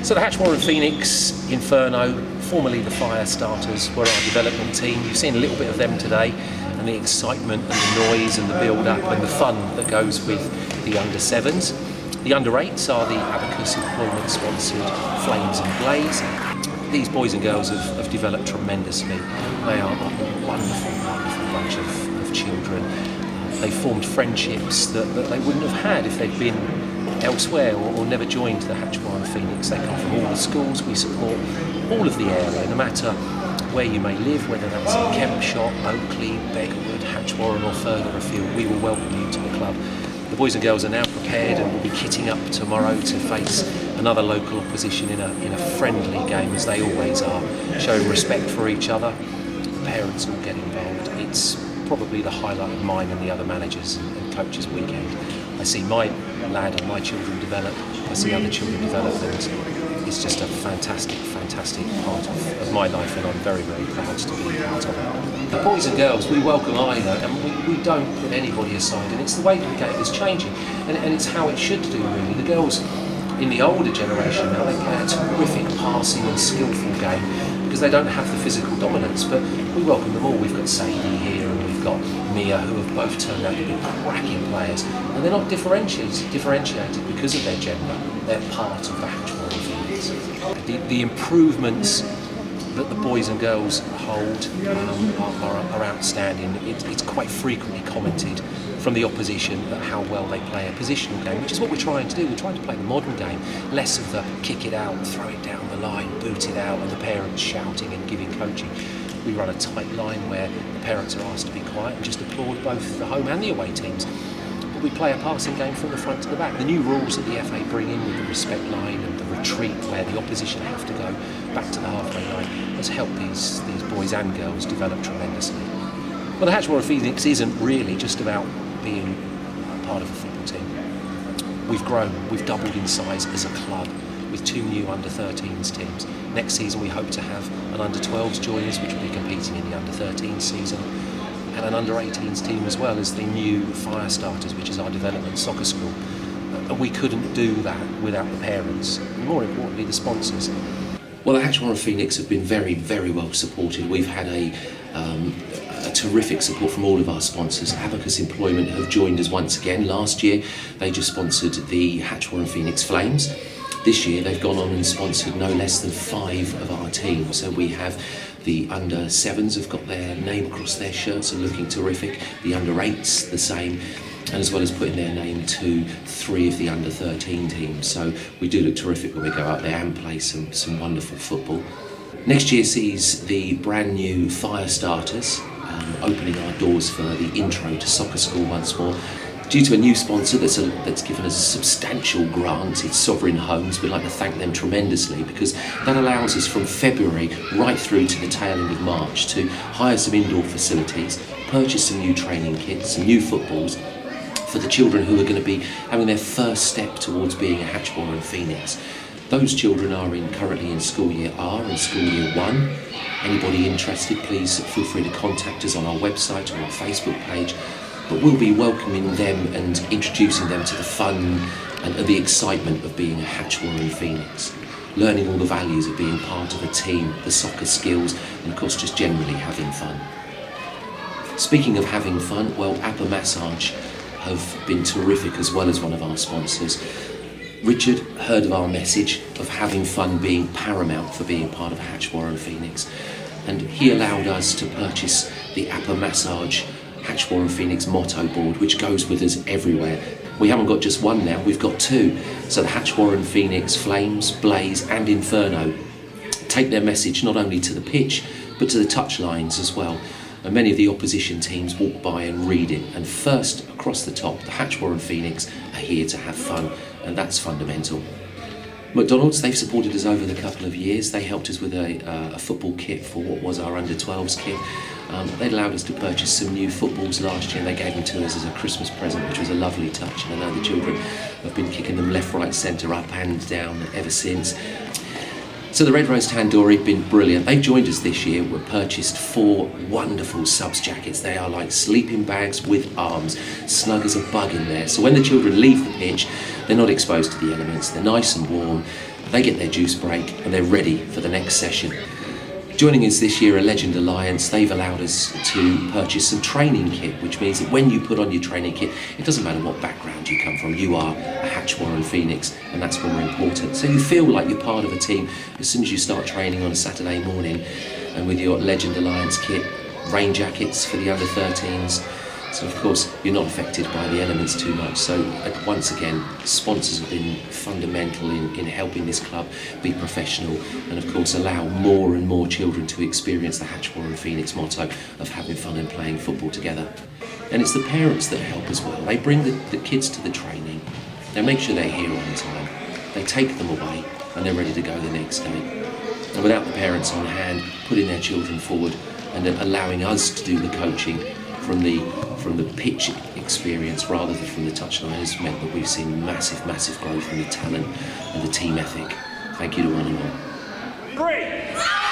So the Hatchwarren Phoenix Inferno, formerly the Fire Starters, were our development team. You've seen a little bit of them today, and the excitement and the noise and the build-up and the fun that goes with the under-7s. The under-8s are the Abacus Employment sponsored Flames and Blaze. These boys and girls have developed tremendously. They are a wonderful, wonderful bunch of children. They formed friendships that they wouldn't have had if they'd been elsewhere or never joined the Hatchwarren Phoenix. They come from all the schools. We support all of the area, no matter where you may live, whether that's in Kempshott, Oakley, Beggarwood, Hatchwarren or further afield. We will welcome you to the club. The boys and girls are now prepared and will be kitting up tomorrow to face another local opposition in a friendly game, as they always are, showing respect for each other. The parents all get involved. It's probably the highlight of mine and the other managers and coaches' weekend. I see my lad and my children develop, I see other children develop, and it's just a fantastic, fantastic part of my life, and I'm very, very proud to be part of it. The boys and girls, we welcome either, and we don't put anybody aside, and it's the way the game is changing, and it's how it should do, really. The girls in the older generation now, they play a terrific passing and skillful game because they don't have the physical dominance, but we welcome them all. We've got Sadie here and we've got Mia, who have both turned out to be cracking players, and they're not differentiated because of their gender. They're part of the Hatchwarren Phoenix. The improvements that the boys and girls hold are outstanding. It's quite frequently commented from the opposition at how well they play a positional game, which is what we're trying to do. We're trying to play the modern game, less of the kick it out, throw it down the line, boot it out, and the parents shouting and giving coaching. We run a tight line where the parents are asked to be quiet and just applaud both the home and the away teams. But we play a passing game from the front to the back. The new rules that the FA bring in with the respect line and the retreat, where the opposition have to go back to the halfway line, has helped these boys and girls develop tremendously. Well, the Hatchwarren Phoenix isn't really just about being part of a football team. We've grown, we've doubled in size as a club with 2 new under-13s teams. Next season we hope to have an under-12s join us, which will be competing in the under-13s season, and an under-18s team as well as the new Fire Starters, which is our development soccer school. And we couldn't do that without the parents, and more importantly the sponsors. Well, the Hatchwarren Phoenix have been very, very well supported. We've had a terrific support from all of our sponsors. Abacus Employment have joined us once again. Last year they just sponsored the Hatchwarren Phoenix Flames. This year they've gone on and sponsored no less than 5 of our teams. So we have the under-7s have got their name across their shirts and looking terrific. The under-8s the same, and as well as putting their name to 3 of the under-13 teams. So we do look terrific when we go out there and play some wonderful football. Next year sees the brand new Fire Starters opening our doors for the intro to soccer school once more. Due to a new sponsor that's given us a substantial grant, it's Sovereign Homes. We'd like to thank them tremendously, because that allows us from February right through to the tail end of March to hire some indoor facilities, purchase some new training kits, some new footballs for the children who are going to be having their first step towards being a Hatchwarren Phoenix. Those children are currently in School Year R and School Year 1. Anybody interested, please feel free to contact us on our website or our Facebook page. But we'll be welcoming them and introducing them to the fun and the excitement of being a Hatchwarren Phoenix, learning all the values of being part of a team, the soccer skills, and of course just generally having fun. Speaking of having fun, well, Appa Massage have been terrific as well as one of our sponsors. Richard heard of our message of having fun being paramount for being part of Hatchwarren Phoenix, and he allowed us to purchase the Appa Massage Hatchwarren Phoenix motto board, which goes with us everywhere. We haven't got just one now, we've got 2. So the Hatchwarren Phoenix Flames, Blaze and Inferno take their message not only to the pitch but to the touchlines as well. And many of the opposition teams walk by and read it. And first, across the top, the Hatchwarren Phoenix are here to have fun, and that's fundamental. McDonald's, they've supported us over the couple of years. They helped us with a football kit for what was our under-12s kit. They'd allowed us to purchase some new footballs last year, and they gave them to us as a Christmas present, which was a lovely touch. And I know the children have been kicking them left, right, centre, up and down ever since. So the Red Rose Tandoori have been brilliant. They've joined us this year. We've purchased 4 wonderful subs jackets. They are like sleeping bags with arms, snug as a bug in there. So when the children leave the pitch, they're not exposed to the elements. They're nice and warm. They get their juice break and they're ready for the next session. Joining us this year, a Legend Alliance, they've allowed us to purchase some training kit, which means that when you put on your training kit, it doesn't matter what background you come from, you are a Hatch Warren Phoenix, and that's more important. So you feel like you're part of a team as soon as you start training on a Saturday morning, and with your Legend Alliance kit, rain jackets for the under 13s. So of course you're not affected by the elements too much. So once again, sponsors have been fundamental in helping this club be professional and of course allow more and more children to experience the Hatch Warren Phoenix motto of having fun and playing football together. And it's the parents that help as well. They bring the kids to the training, they make sure they're here on time, they take them away and they're ready to go the next day. And without the parents on hand, putting their children forward and then allowing us to do the coaching from the pitch experience rather than from the touchline has meant that we've seen massive growth in the talent and the team ethic. Thank you to one and all. 3